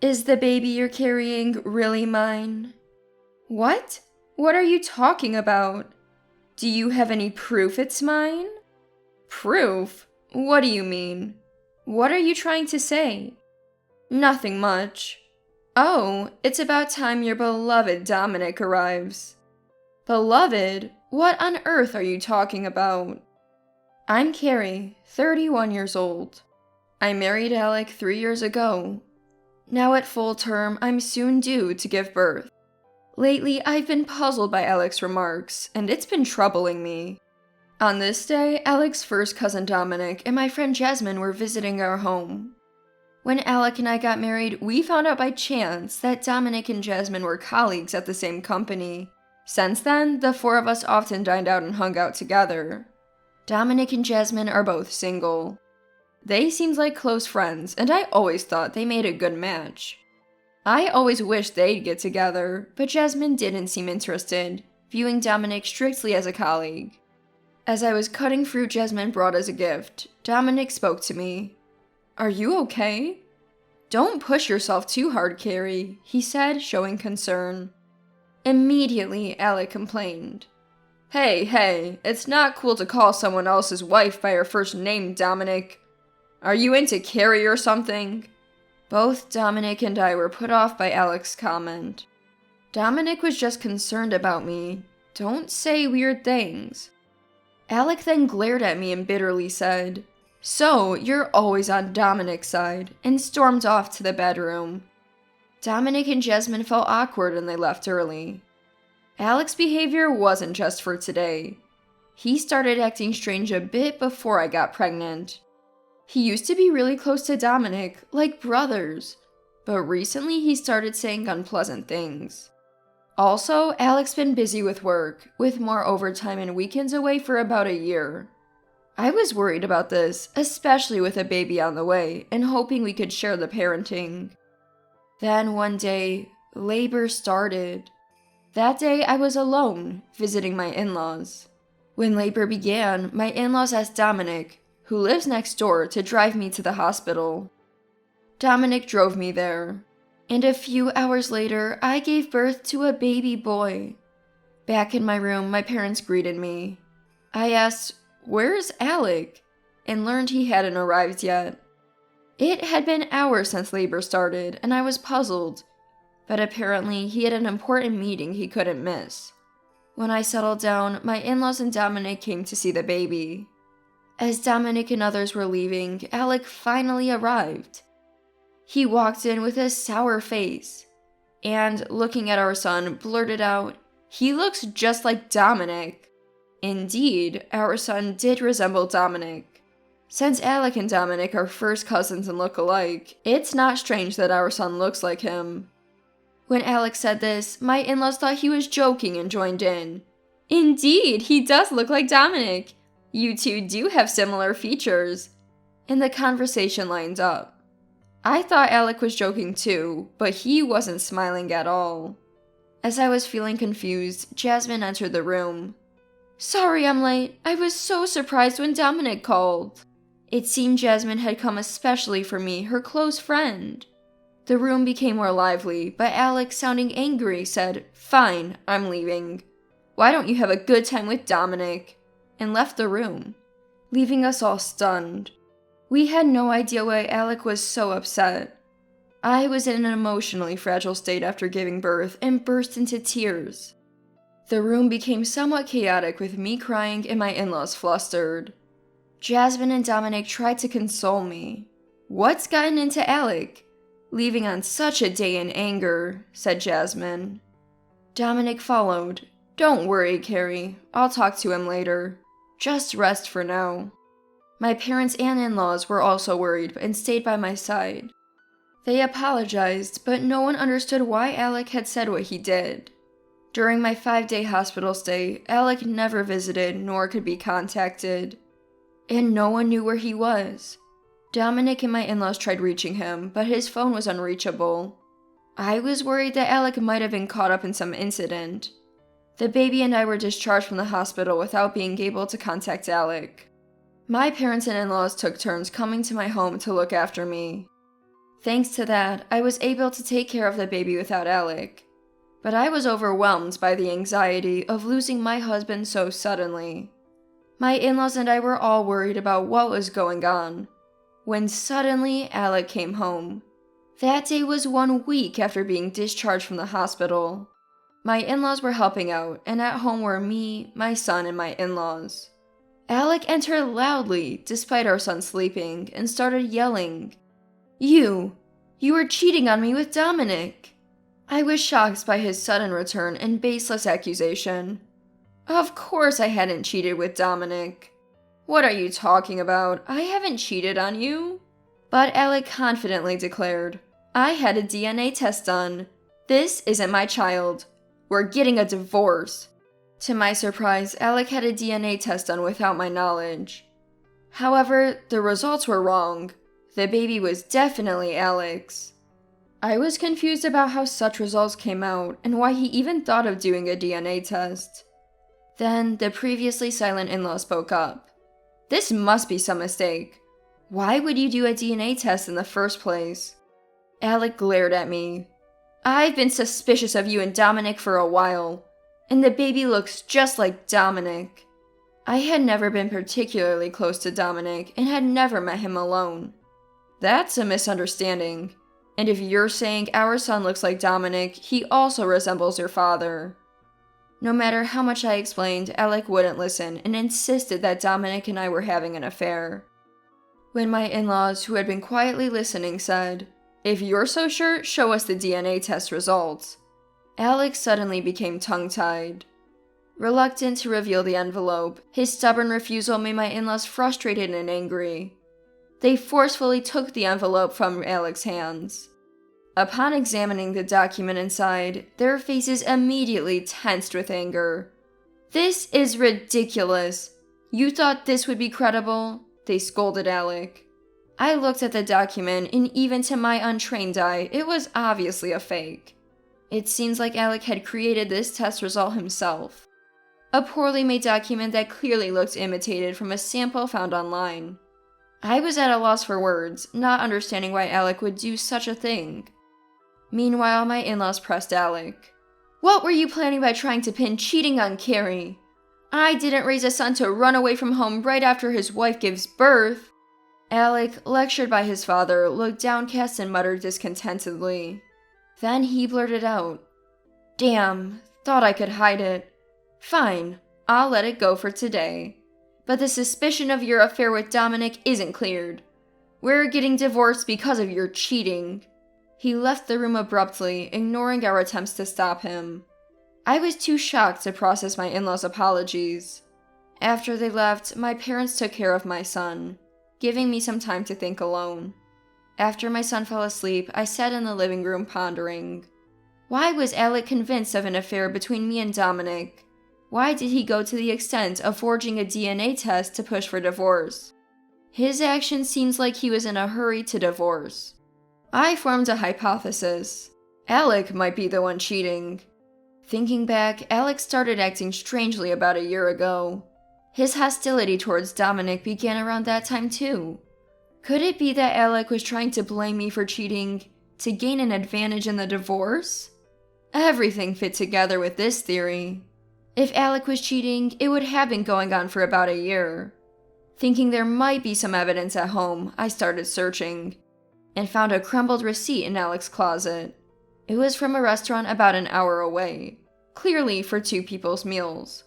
Is the baby you're carrying really mine? What? What are you talking about? Do you have any proof it's mine? Proof? What do you mean? What are you trying to say? Nothing much. Oh, it's about time your beloved Dominic arrives. Beloved? What on earth are you talking about? I'm Carrie, 31 years old. I married Alec 3 years ago. Now at full term, I'm soon due to give birth. Lately, I've been puzzled by Alec's remarks, and it's been troubling me. On this day, Alec's first cousin Dominic and my friend Jasmine were visiting our home. When Alec and I got married, we found out by chance that Dominic and Jasmine were colleagues at the same company. Since then, the four of us often dined out and hung out together. Dominic and Jasmine are both single. They seemed like close friends, and I always thought they made a good match. I always wished they'd get together, but Jasmine didn't seem interested, viewing Dominic strictly as a colleague. As I was cutting fruit Jasmine brought as a gift, Dominic spoke to me. Are you okay? Don't push yourself too hard, Carrie, he said, showing concern. Immediately, Alec complained. Hey, it's not cool to call someone else's wife by her first name, Dominic. Are you into Carrie or something? Both Dominic and I were put off by Alec's comment. Dominic was just concerned about me. Don't say weird things. Alec then glared at me and bitterly said, So, you're always on Dominic's side, and stormed off to the bedroom. Dominic and Jasmine felt awkward and they left early. Alec's behavior wasn't just for today. He started acting strange a bit before I got pregnant. He used to be really close to Dominic, like brothers, but recently he started saying unpleasant things. Also, Alec's been busy with work, with more overtime and weekends away for about a year. I was worried about this, especially with a baby on the way, and hoping we could share the parenting. Then one day, labor started. That day I was alone, visiting my in-laws. When labor began, my in-laws asked Dominic, who lives next door, to drive me to the hospital. Dominic drove me there, and a few hours later, I gave birth to a baby boy. Back in my room, my parents greeted me. I asked, "Where's Alec?" and learned he hadn't arrived yet. It had been hours since labor started, and I was puzzled, but apparently he had an important meeting he couldn't miss. When I settled down, my in-laws and Dominic came to see the baby. As Dominic and others were leaving, Alec finally arrived. He walked in with a sour face, and, looking at our son, blurted out, "He looks just like Dominic." Indeed, our son did resemble Dominic. Since Alec and Dominic are first cousins and look alike, it's not strange that our son looks like him. When Alec said this, my in-laws thought he was joking and joined in. "Indeed, he does look like Dominic. You two do have similar features." And the conversation lined up. I thought Alec was joking too, but he wasn't smiling at all. As I was feeling confused, Jasmine entered the room. "Sorry I'm late. I was so surprised when Dominic called." It seemed Jasmine had come especially for me, her close friend. The room became more lively, but Alec, sounding angry, said, "Fine, I'm leaving. Why don't you have a good time with Dominic?" and left the room, leaving us all stunned. We had no idea why Alec was so upset. I was in an emotionally fragile state after giving birth and burst into tears. The room became somewhat chaotic with me crying and my in-laws flustered. Jasmine and Dominic tried to console me. "What's gotten into Alec? Leaving on such a day in anger," said Jasmine. Dominic followed. "Don't worry, Carrie. I'll talk to him later. Just rest for now." My parents and in-laws were also worried and stayed by my side. They apologized, but no one understood why Alec had said what he did. During my 5-day hospital stay, Alec never visited nor could be contacted. And no one knew where he was. Dominic and my in-laws tried reaching him, but his phone was unreachable. I was worried that Alec might have been caught up in some incident. The baby and I were discharged from the hospital without being able to contact Alec. My parents and in-laws took turns coming to my home to look after me. Thanks to that, I was able to take care of the baby without Alec. But I was overwhelmed by the anxiety of losing my husband so suddenly. My in-laws and I were all worried about what was going on, when suddenly Alec came home. That day was 1 week after being discharged from the hospital. My in-laws were helping out, and at home were me, my son, and my in-laws. Alec entered loudly, despite our son sleeping, and started yelling, You were cheating on me with Dominic." I was shocked by his sudden return and baseless accusation. Of course I hadn't cheated with Dominic. "What are you talking about? I haven't cheated on you." But Alec confidently declared, "I had a DNA test done. This isn't my child. We're getting a divorce." To my surprise, Alec had a DNA test done without my knowledge. However, the results were wrong. The baby was definitely Alec's. I was confused about how such results came out and why he even thought of doing a DNA test. Then, the previously silent in-law spoke up. "This must be some mistake. Why would you do a DNA test in the first place?" Alec glared at me. "I've been suspicious of you and Dominic for a while, and the baby looks just like Dominic." I had never been particularly close to Dominic and had never met him alone. "That's a misunderstanding. And if you're saying our son looks like Dominic, he also resembles your father." No matter how much I explained, Alec wouldn't listen and insisted that Dominic and I were having an affair. When my in-laws, who had been quietly listening, said, "If you're so sure, show us the DNA test results," Alec suddenly became tongue-tied. Reluctant to reveal the envelope, his stubborn refusal made my in-laws frustrated and angry. They forcefully took the envelope from Alec's hands. Upon examining the document inside, their faces immediately tensed with anger. "This is ridiculous. You thought this would be credible?" they scolded Alec. I looked at the document, and even to my untrained eye, it was obviously a fake. It seems like Alec had created this test result himself. A poorly made document that clearly looked imitated from a sample found online. I was at a loss for words, not understanding why Alec would do such a thing. Meanwhile, my in-laws pressed Alec. "What were you planning by trying to pin cheating on Carrie? I didn't raise a son to run away from home right after his wife gives birth." Alec, lectured by his father, looked downcast and muttered discontentedly. Then he blurted out, "Damn, thought I could hide it. Fine, I'll let it go for today. But the suspicion of your affair with Dominic isn't cleared. We're getting divorced because of your cheating." He left the room abruptly, ignoring our attempts to stop him. I was too shocked to process my in-laws' apologies. After they left, my parents took care of my son, giving me some time to think alone. After my son fell asleep, I sat in the living room pondering. Why was Alec convinced of an affair between me and Dominic? Why did he go to the extent of forging a DNA test to push for divorce? His action seems like he was in a hurry to divorce. I formed a hypothesis. Alec might be the one cheating. Thinking back, Alec started acting strangely about a year ago. His hostility towards Dominic began around that time too. Could it be that Alec was trying to blame me for cheating to gain an advantage in the divorce? Everything fit together with this theory. If Alec was cheating, it would have been going on for about a year. Thinking there might be some evidence at home, I started searching, and found a crumbled receipt in Alec's closet. It was from a restaurant about an hour away, clearly for 2 people's meals.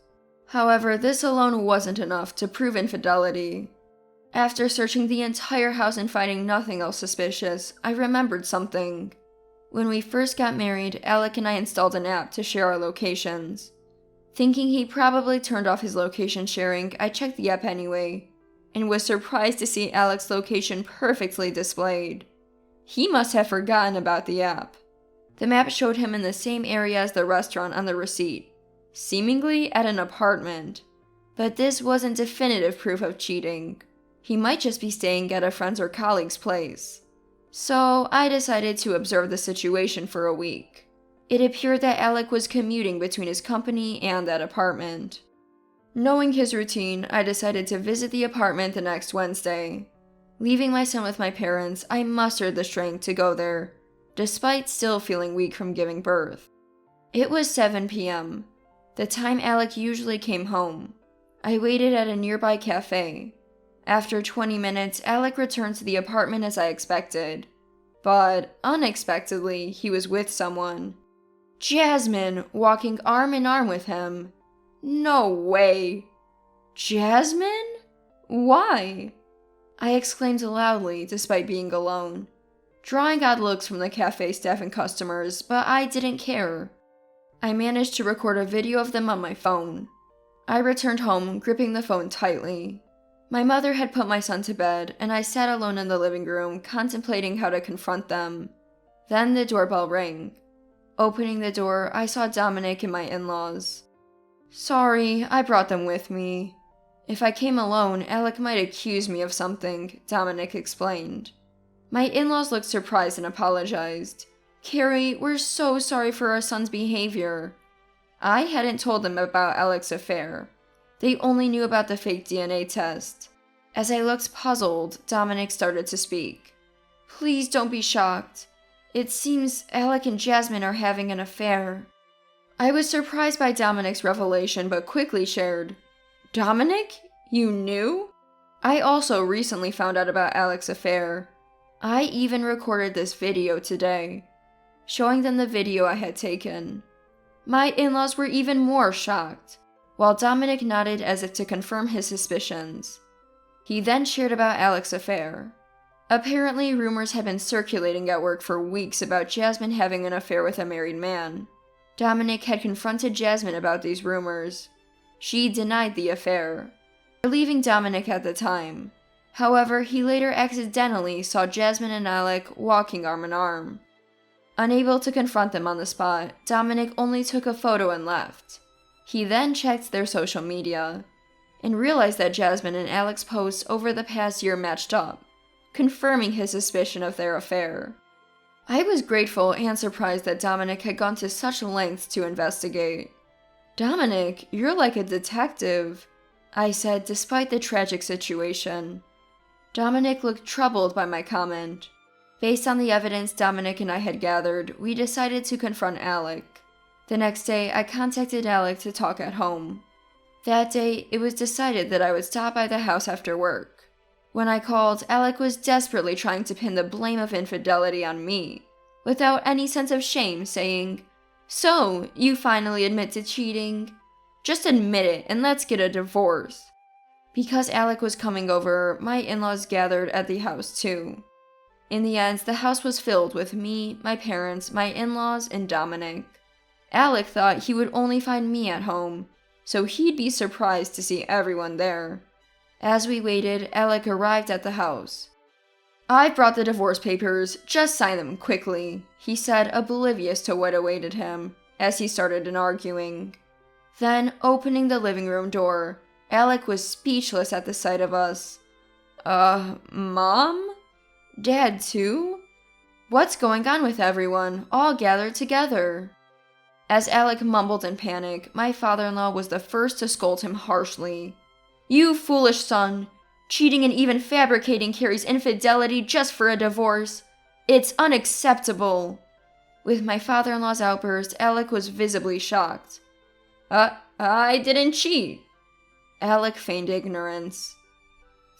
However, this alone wasn't enough to prove infidelity. After searching the entire house and finding nothing else suspicious, I remembered something. When we first got married, Alec and I installed an app to share our locations. Thinking he probably turned off his location sharing, I checked the app anyway, and was surprised to see Alec's location perfectly displayed. He must have forgotten about the app. The map showed him in the same area as the restaurant on the receipt, seemingly at an apartment. But this wasn't definitive proof of cheating. He might just be staying at a friend's or colleague's place. So I decided to observe the situation for a week. It appeared that Alec was commuting between his company and that apartment. Knowing his routine, I decided to visit the apartment the next Wednesday. Leaving my son with my parents, I mustered the strength to go there, despite still feeling weak from giving birth. It was 7 p.m., the time Alec usually came home. I waited at a nearby cafe. After 20 minutes, Alec returned to the apartment as I expected. But, unexpectedly, he was with someone. Jasmine, walking arm in arm with him. No way! Jasmine? Why? I exclaimed loudly, despite being alone, drawing odd looks from the cafe staff and customers, but I didn't care. I managed to record a video of them on my phone. I returned home, gripping the phone tightly. My mother had put my son to bed, and I sat alone in the living room, contemplating how to confront them. Then the doorbell rang. Opening the door, I saw Dominic and my in-laws. Sorry, I brought them with me. If I came alone, Alec might accuse me of something, Dominic explained. My in-laws looked surprised and apologized. Carrie, we're so sorry for our son's behavior. I hadn't told them about Alec's affair. They only knew about the fake DNA test. As I looked puzzled, Dominic started to speak. Please don't be shocked. It seems Alec and Jasmine are having an affair. I was surprised by Dominic's revelation, but quickly shared. Dominic? You knew? I also recently found out about Alec's affair. I even recorded this video today, showing them the video I had taken. My in-laws were even more shocked, while Dominic nodded as if to confirm his suspicions. He then shared about Alec's affair. Apparently, rumors had been circulating at work for weeks about Jasmine having an affair with a married man. Dominic had confronted Jasmine about these rumors. She denied the affair, leaving Dominic at the time. However, he later accidentally saw Jasmine and Alec walking arm in arm. Unable to confront them on the spot, Dominic only took a photo and left. He then checked their social media and realized that Jasmine and Alec's posts over the past year matched up, confirming his suspicion of their affair. I was grateful and surprised that Dominic had gone to such lengths to investigate. Dominic, you're like a detective, I said despite the tragic situation. Dominic looked troubled by my comment. Based on the evidence Dominic and I had gathered, we decided to confront Alec. The next day, I contacted Alec to talk at home. That day, it was decided that I would stop by the house after work. When I called, Alec was desperately trying to pin the blame of infidelity on me, without any sense of shame, saying, So, you finally admit to cheating? Just admit it and let's get a divorce. Because Alec was coming over, my in-laws gathered at the house too. In the end, the house was filled with me, my parents, my in-laws, and Dominic. Alec thought he would only find me at home, so he'd be surprised to see everyone there. As we waited, Alec arrived at the house. I brought the divorce papers, just sign them quickly, he said, oblivious to what awaited him, as he started arguing. Then, opening the living room door, Alec was speechless at the sight of us. Mom? Dad too? What's going on with everyone, all gathered together? As Alec mumbled in panic, my father-in-law was the first to scold him harshly. You foolish son, cheating and even fabricating Carrie's infidelity just for a divorce. It's unacceptable. With my father-in-law's outburst, Alec was visibly shocked. I didn't cheat. Alec feigned ignorance.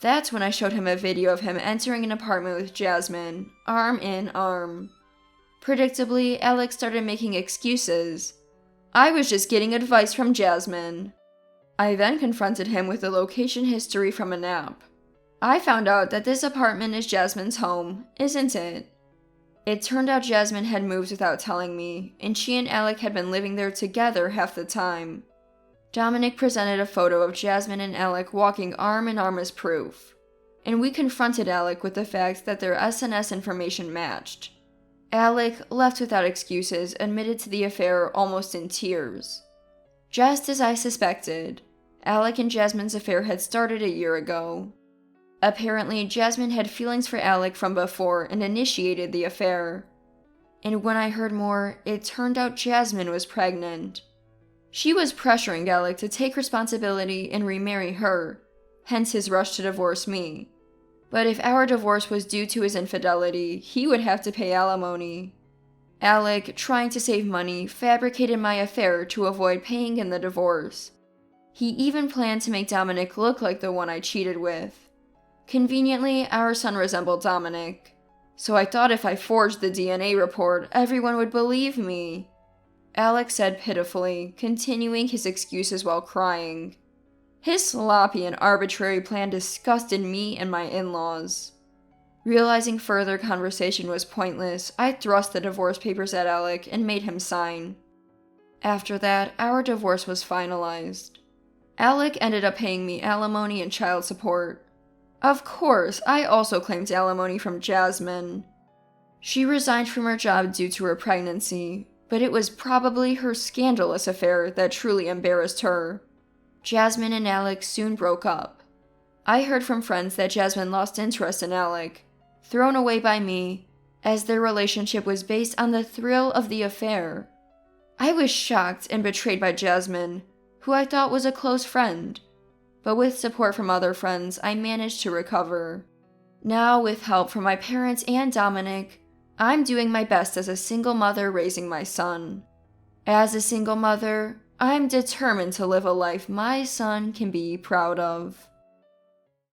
That's when I showed him a video of him entering an apartment with Jasmine, arm in arm. Predictably, Alec started making excuses. I was just getting advice from Jasmine. I then confronted him with the location history from an app. I found out that this apartment is Jasmine's home, isn't it? It turned out Jasmine had moved without telling me, and she and Alec had been living there together half the time. Dominic presented a photo of Jasmine and Alec walking arm in arm as proof, and we confronted Alec with the fact that their SNS information matched. Alec, left without excuses, admitted to the affair almost in tears. Just as I suspected, Alec and Jasmine's affair had started a year ago. Apparently, Jasmine had feelings for Alec from before and initiated the affair. And when I heard more, it turned out Jasmine was pregnant. She was pressuring Alec to take responsibility and remarry her, hence his rush to divorce me. But if our divorce was due to his infidelity, he would have to pay alimony. Alec, trying to save money, fabricated my affair to avoid paying in the divorce. He even planned to make Dominic look like the one I cheated with. Conveniently, our son resembled Dominic, so I thought if I forged the DNA report, everyone would believe me. Alec said pitifully, continuing his excuses while crying. His sloppy and arbitrary plan disgusted me and my in-laws. Realizing further conversation was pointless, I thrust the divorce papers at Alec and made him sign. After that, our divorce was finalized. Alec ended up paying me alimony and child support. Of course, I also claimed alimony from Jasmine. She resigned from her job due to her pregnancy, but it was probably her scandalous affair that truly embarrassed her. Jasmine and Alec soon broke up. I heard from friends that Jasmine lost interest in Alec, thrown away by me, as their relationship was based on the thrill of the affair. I was shocked and betrayed by Jasmine, who I thought was a close friend, but with support from other friends, I managed to recover. Now, with help from my parents and Dominic, I'm doing my best as a single mother raising my son. As a single mother, I'm determined to live a life my son can be proud of.